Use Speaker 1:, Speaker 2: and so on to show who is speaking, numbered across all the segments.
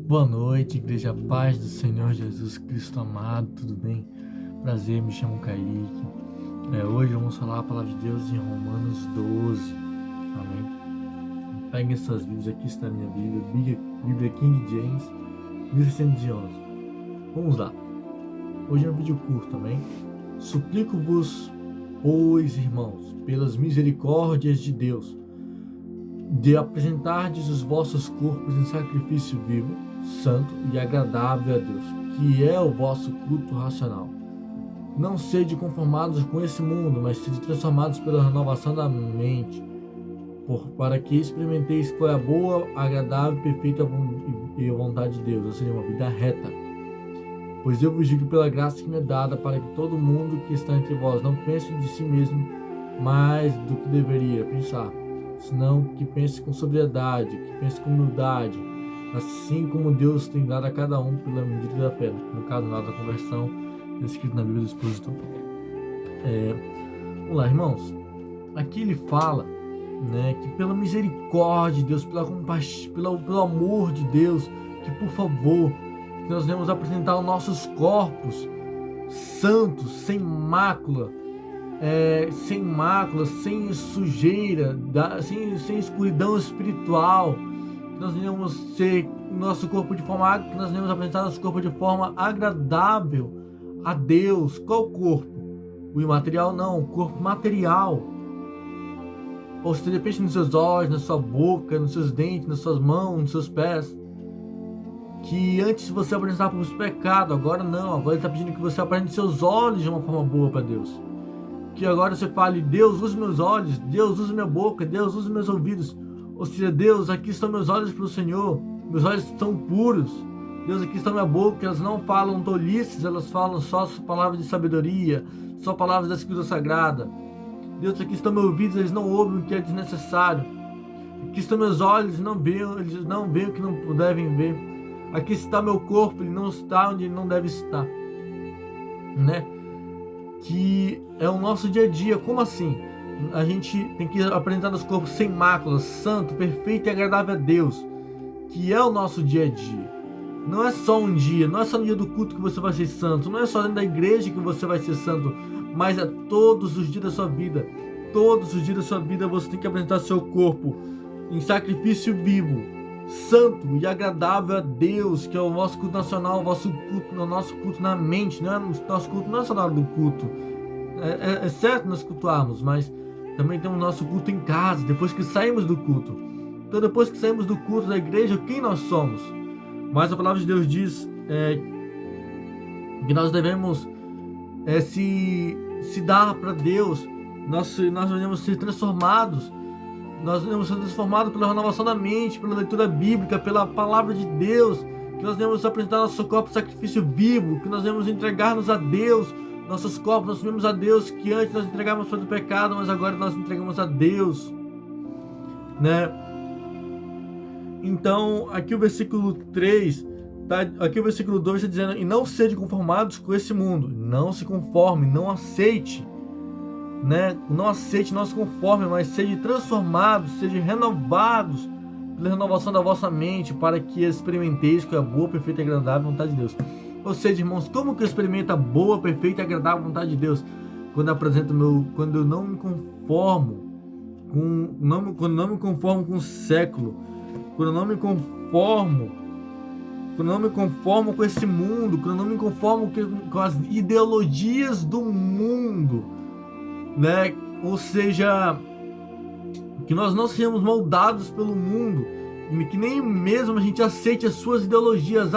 Speaker 1: Boa noite, Igreja Paz do Senhor Jesus Cristo amado, tudo bem? Prazer, me chamo Kaique. Hoje vamos falar a palavra de Deus em Romanos 12, amém? Peguem suas Bíblias, aqui está a minha Bíblia King James, 1611. Vamos lá. Hoje é um vídeo curto, amém? Suplico-vos, pois, irmãos, pelas misericórdias de Deus, de apresentardes os vossos corpos em sacrifício vivo, santo e agradável a Deus, que é o vosso culto racional. Não sede conformados com esse mundo, mas sede transformados pela renovação da mente, para que experimenteis qual é a boa, agradável e perfeita vontade de Deus, ou seja, uma vida reta. Pois eu vos digo pela graça que me é dada, para que todo mundo que está entre vós não pense de si mesmo mais do que deveria pensar, senão que pense com sobriedade, que pense com humildade, assim como Deus tem dado a cada um pela medida da fé. No caso, da conversão, escrito na Bíblia do Expositor. Vamos lá, irmãos. Aqui ele fala, que pela misericórdia de Deus, pela compaixão, pelo amor de Deus, que por favor, que nós devemos apresentar os nossos corpos santos, sem mácula, sem sujeira, sem escuridão espiritual, que nós devemos ser nosso corpo de forma, que nós devemos apresentar nosso corpo de forma agradável a Deus. Qual corpo? O imaterial? Não, o corpo material. Ou seja, pense nos seus olhos, na sua boca, nos seus dentes, nas suas mãos, nos seus pés. Que antes você apresentava para os pecados, agora não, agora ele está pedindo que você apresente seus olhos de uma forma boa para Deus. Que agora você fale: Deus, use meus olhos, Deus, use minha boca, Deus, use meus ouvidos. Ou seja, Deus, aqui estão meus olhos para o Senhor, meus olhos são puros. Deus, aqui está minha boca, elas não falam tolices, elas falam só palavras de sabedoria, só palavras da Escritura Sagrada. Deus, aqui estão meus ouvidos, eles não ouvem o que é desnecessário. Aqui estão meus olhos, eles não veem o que não devem ver. Aqui está meu corpo, ele não está onde ele não deve estar, que é o nosso dia a dia. Como assim? A gente tem que apresentar nosso corpo sem máculas, santo, perfeito e agradável a Deus, que é o nosso dia a dia. Não é só um dia, não é só no dia do culto que você vai ser santo, não é só dentro da igreja que você vai ser santo, mas é todos os dias da sua vida. Todos os dias da sua vida você tem que apresentar seu corpo em sacrifício vivo, santo e agradável a Deus, que é o nosso culto nacional, o nosso culto na mente. Nosso culto não é só na hora do culto, é certo nós cultuarmos, mas também temos nosso culto em casa, depois que saímos do culto. Então, depois que saímos do culto da igreja, quem nós somos? Mas a palavra de Deus diz que nós devemos se dar para Deus. Nós devemos ser transformados. Nós devemos ser transformados pela renovação da mente, pela leitura bíblica, pela palavra de Deus, que nós devemos apresentar nosso corpo em sacrifício vivo, que nós devemos entregar-nos a Deus, nossos corpos. Nós subimos a Deus, que antes nós entregávamos para o pecado, mas agora nós entregamos a Deus, Então, aqui o versículo 3, aqui o versículo 2 está dizendo: e não sede conformados com esse mundo. Não se conforme, não aceite, não aceite, não se conforme, mas sede transformados, sede renovados pela renovação da vossa mente, para que experimenteis qual é a boa, perfeita e agradável vontade de Deus. Ou seja, irmãos, como que eu experimento a boa, perfeita e agradável vontade de Deus? Quando eu não me conformo com o século, quando eu não me conformo com esse mundo, quando eu não me conformo com as ideologias do mundo, Ou seja, que nós não sejamos moldados pelo mundo, e que nem mesmo a gente aceite as suas ideologias.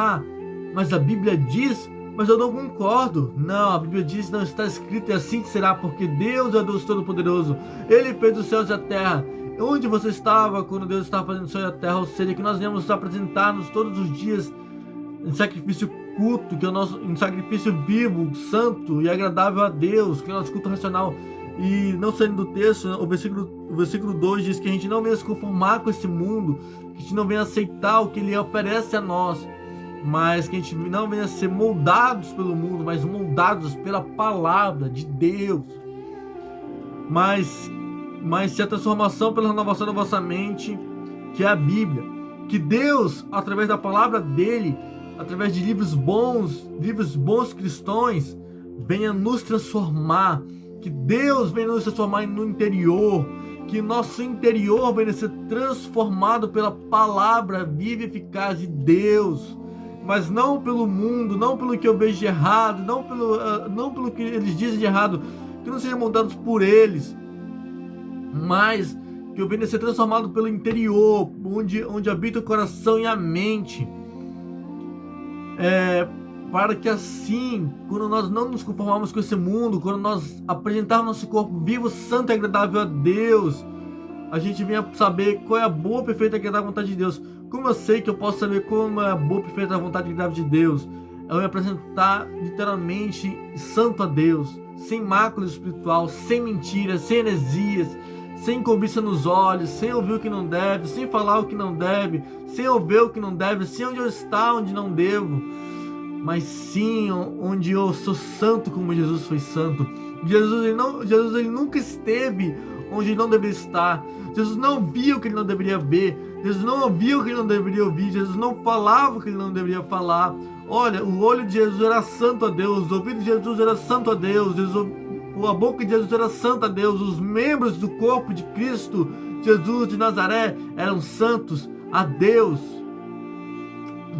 Speaker 1: Mas a Bíblia diz, mas eu não concordo. Não, a Bíblia diz, não está escrito, e assim será, porque Deus é Deus Todo-Poderoso. Ele fez os céus e a terra. Onde você estava quando Deus estava fazendo o céu e a terra? Ou seja, que nós devemos apresentar-nos todos os dias em sacrifício culto, que é o nosso em sacrifício vivo, santo e agradável a Deus, que é o nosso culto racional. E não saindo do texto, o versículo 2 diz que a gente não venha se conformar com esse mundo, que a gente não venha aceitar o que ele oferece a nós, mas que a gente não venha ser moldados pelo mundo, mas moldados pela palavra de Deus. Mas se a transformação pela renovação da vossa mente, que é a Bíblia, Que Deus, através da palavra dele, através de livros bons cristãos, venha nos transformar. Que Deus venha nos transformar no interior. Que nosso interior venha ser transformado pela palavra viva e eficaz de Deus. Mas não pelo mundo, não pelo que eu vejo de errado, não pelo que eles dizem de errado, que não sejam moldados por eles, mas que eu venha ser transformado pelo interior, onde habita o coração e a mente, para que assim, quando nós não nos conformarmos com esse mundo, quando nós apresentarmos nosso corpo vivo, santo e agradável a Deus, a gente venha saber qual é a boa, perfeita e agradável vontade de Deus. Como eu sei que eu posso saber como é a boa, perfeita vontade e agradável de Deus? Eu me apresentar literalmente santo a Deus, sem mácula espiritual, sem mentiras, sem heresias, sem cobiça nos olhos, sem ouvir o que não deve, sem falar o que não deve, sem ouvir o que não deve, sem onde eu estou, onde não devo, mas sim onde eu sou santo como Jesus foi santo. Jesus ele nunca esteve onde ele não deveria estar. Jesus não via o que ele não deveria ver. Jesus não ouvia o que ele não deveria ouvir. Jesus não falava o que ele não deveria falar. Olha, o olho de Jesus era santo a Deus, o ouvido de Jesus era santo a Deus, a boca de Jesus era santa a Deus, os membros do corpo de Cristo, Jesus de Nazaré, eram santos a Deus.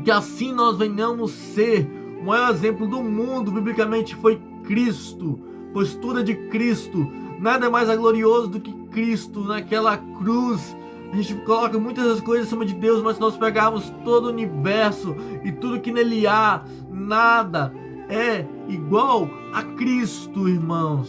Speaker 1: Que assim nós venhamos ser. O maior exemplo do mundo, biblicamente, foi Cristo, postura de Cristo. Nada mais glorioso do que Cristo naquela cruz. A gente coloca muitas das coisas acima de Deus, mas se nós pegarmos todo o universo e tudo que nele há, nada é igual a Cristo, irmãos.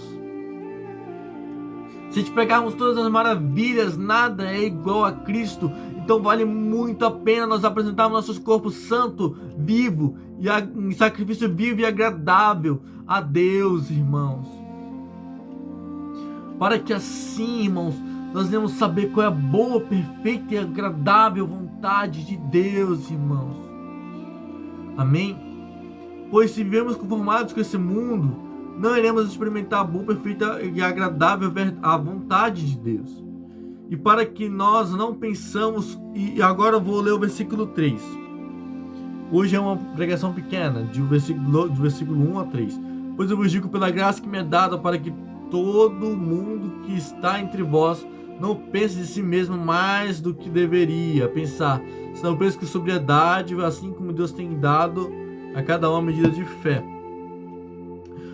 Speaker 1: Se a gente pegarmos todas as maravilhas, nada é igual a Cristo. Então vale muito a pena nós apresentarmos nossos corpos santo, vivo, e em sacrifício vivo e agradável a Deus, irmãos. Para que assim, irmãos, nós devemos saber qual é a boa, perfeita e agradável vontade de Deus, irmãos. Amém? Pois se vivemos conformados com esse mundo, não iremos experimentar a boa, perfeita e agradável a vontade de Deus. E para que nós não pensamos, e agora eu vou ler o versículo 3. Hoje é uma pregação pequena, do versículo 1 a 3. Pois eu vos digo pela graça que me é dada, para que todo mundo que está entre vós não pense de si mesmo mais do que deveria pensar, senão pense com sobriedade, assim como Deus tem dado a cada um a medida de fé.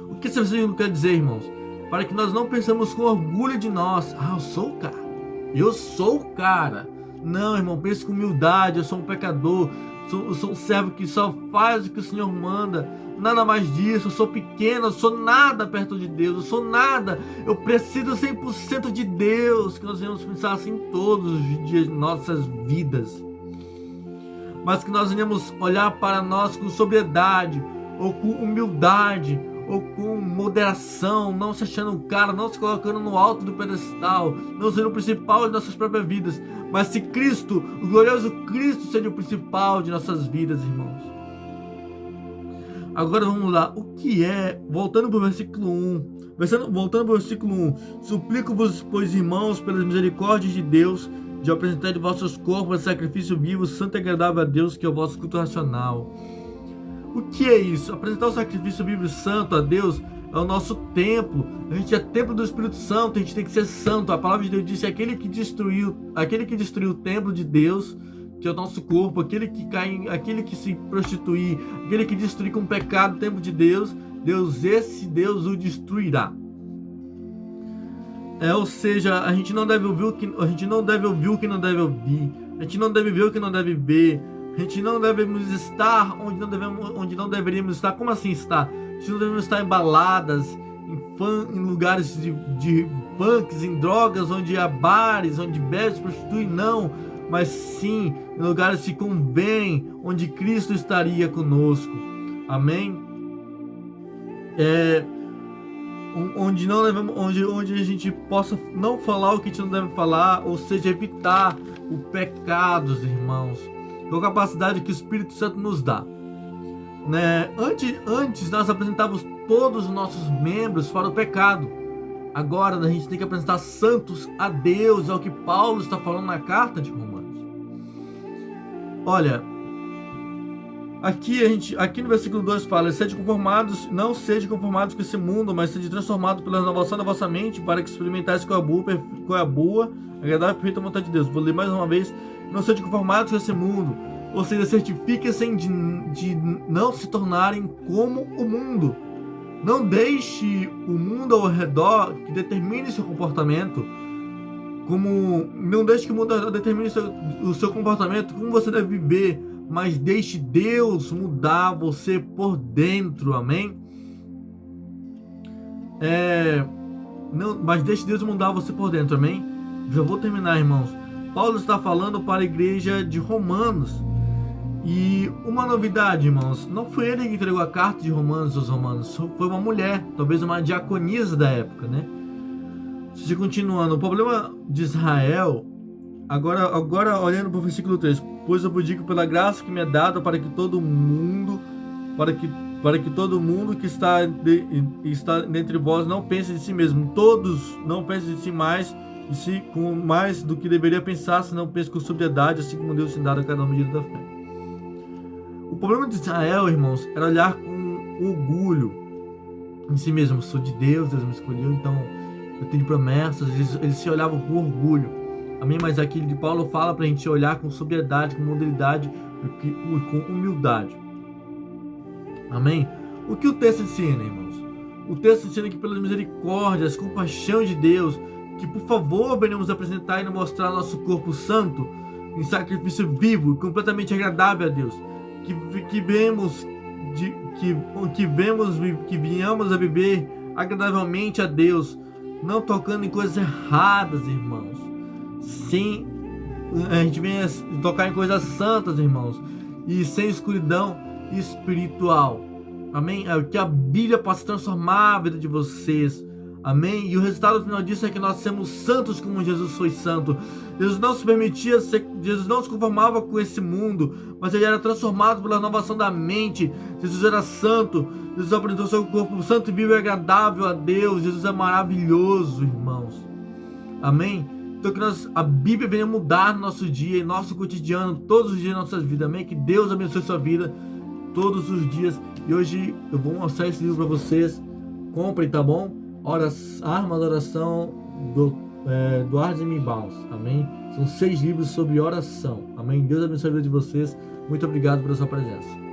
Speaker 1: O que esse versículo quer dizer, irmãos? Para que nós não pensemos com orgulho de nós. Eu sou o cara. Eu sou o cara. Não, irmão, pense com humildade. Eu sou um pecador. Eu sou um servo que só faz o que o Senhor manda. Nada mais disso. Eu sou pequeno. Eu sou nada perto de Deus. Eu sou nada. Eu preciso 100% de Deus. Que nós devemos pensar assim todos os dias de nossas vidas. Mas que nós venhamos olhar para nós com sobriedade, ou com humildade, ou com moderação, não se achando um cara, não se colocando no alto do pedestal, não sendo o principal de nossas próprias vidas, mas se Cristo, o glorioso Cristo, seja o principal de nossas vidas, irmãos. Agora vamos lá, o que é, voltando para o versículo 1, suplico-vos, pois, irmãos, pelas misericórdias de Deus, de apresentar de vossos corpos sacrifício vivo, santo e agradável a Deus, que é o vosso culto racional. O que é isso? Apresentar o sacrifício vivo e santo a Deus é o nosso templo. A gente é templo do Espírito Santo, a gente tem que ser santo. A palavra de Deus diz que aquele que destruiu o templo de Deus, que é o nosso corpo, aquele que se prostituir, aquele que destruir com pecado o templo de Deus, Deus o destruirá. Ou seja, a gente não deve ouvir o que não deve ouvir, a gente não deve ver o que não deve ver, a gente não devemos estar onde não deveríamos estar. Como assim estar? A gente não devemos estar em baladas, em lugares de punks, em drogas, onde há bares, onde bebe, se prostitui, não, mas sim em lugares que convém, onde Cristo estaria conosco. Amém? Onde a gente possa não falar o que a gente não deve falar, ou seja, evitar os pecados, irmãos, com a capacidade que o Espírito Santo nos dá, né? Antes nós apresentávamos todos os nossos membros para o pecado. Agora a gente tem que apresentar santos a Deus, é o que Paulo está falando na carta de Romanos. olha, aqui no versículo 2 fala: não sede conformados com esse mundo, mas sede transformados pela renovação da vossa mente, para que experimentais qual é a boa, agradável e perfeita vontade de Deus. Vou ler mais uma vez: não sede conformados com esse mundo, ou seja, certifiquem-se de não se tornarem como o mundo. Não deixe o mundo ao redor que determine seu comportamento, não deixe que o mundo ao redor determine o seu comportamento, como você deve viver, mas deixe Deus mudar você por dentro, amém? Mas deixe Deus mudar você por dentro, amém? Já vou terminar, irmãos. Paulo está falando para a igreja de Romanos. E uma novidade, irmãos, não foi ele que entregou a carta de Romanos aos romanos, foi uma mulher, talvez uma diaconisa da época, né? Se continuando, o problema de Israel, agora olhando para o versículo 3, pois eu vos digo pela graça que me é dada para que todo mundo, que está dentre vós não pense de si mesmo, todos não pensem de si mais do que deveria pensar, se não pense com sobriedade, assim como Deus tem dado a cada um medida da fé. O problema de Israel, irmãos, era olhar com orgulho em si mesmo. Sou de Deus, Deus me escolheu, então eu tenho promessas. Eles se olhavam com orgulho, amém? Mas aqui de Paulo fala para a gente olhar com sobriedade, com modernidade e com humildade, amém? O que o texto ensina, irmãos? O texto ensina que pelas misericórdias, compaixão de Deus, que por favor venhamos apresentar e mostrar nosso corpo santo em sacrifício vivo e completamente agradável a Deus, que venhamos a viver agradavelmente a Deus, não tocando em coisas erradas, irmãos. Sim, a gente vem a tocar em coisas santas, irmãos, e sem escuridão espiritual, amém? Que a Bíblia possa transformar a vida de vocês, amém? E o resultado final disso é que nós somos santos como Jesus foi santo. Jesus não se conformava com esse mundo, mas ele era transformado pela renovação da mente. Jesus era santo, Jesus apresentou seu corpo santo e vivo e agradável a Deus. Jesus é maravilhoso, irmãos, amém? Então que a Bíblia venha mudar no nosso dia, em nosso cotidiano, todos os dias da nossa vida, amém? Que Deus abençoe sua vida todos os dias. E hoje eu vou mostrar esse livro para vocês. Comprem, tá bom? Arma da Oração do Eduardo Mimbaus, amém? São 6 livros sobre oração, amém? Deus abençoe a vida de vocês. Muito obrigado pela sua presença.